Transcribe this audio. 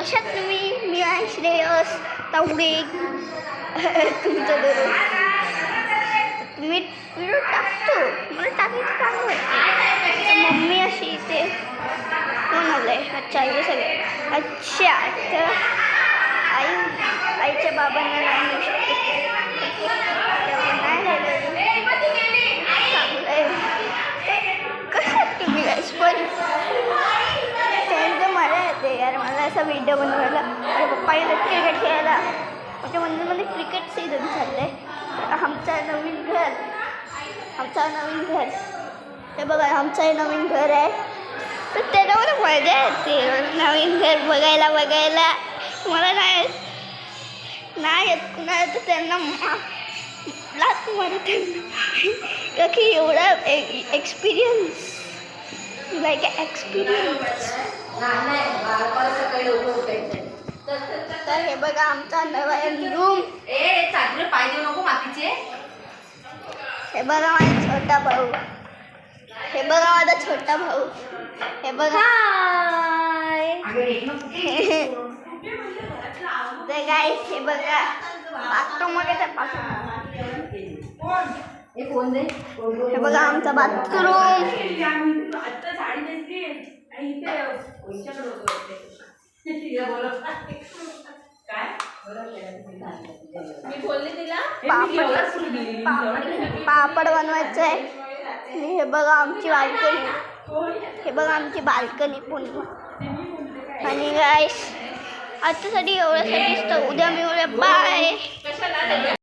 कशात तुम्ही? मी आहे श्रेयस तावडे तुमचं दररोज तुम्ही व्हिडिओ टाकतो, मला टाकायचं काम वाटते. मम्मी अशी इथे कोण आलंय? अच्छा हे सगळे. अच्छा तर आईच्या बाबांना नाही येऊ शकते. कशात तुम्ही गाईस? पण त्यांचं मला येते यार, मला असा व्हिडिओ बनवायला. माझ्या पप्पा येतात क्रिकेट खेळायला. माझ्या मंदिरमध्ये क्रिकेट सीझन चाललं आहे. आमचं नवीन घर हे बघा, आमचं हे नवीन घर आहे. तर त्याच्यामध्ये मजा येते नवीन घर बघायला. मला नाही येत कुणाला, तर त्यांना लात मारत का की एवढा एक्सपिरियन्स लाईक एक्सपिरियन्स. तर हे बघा आमचा नवीन रूम. पाय देऊ नको मातीचे. हे बघा माझा छोटा भाऊ. हे बघा माझा छोटा भाऊ. हे बघा तर गाईस हे बघा बाथरूम वगैरे. हे बघा आमचा बाथरूम. पापड बनवायचं आहे. हे बघा आमची बाल्कनी पूर्ण. आणि गाईस आतासाठी एवढ्यासाठीच. तर उद्या मिळूया. बाय.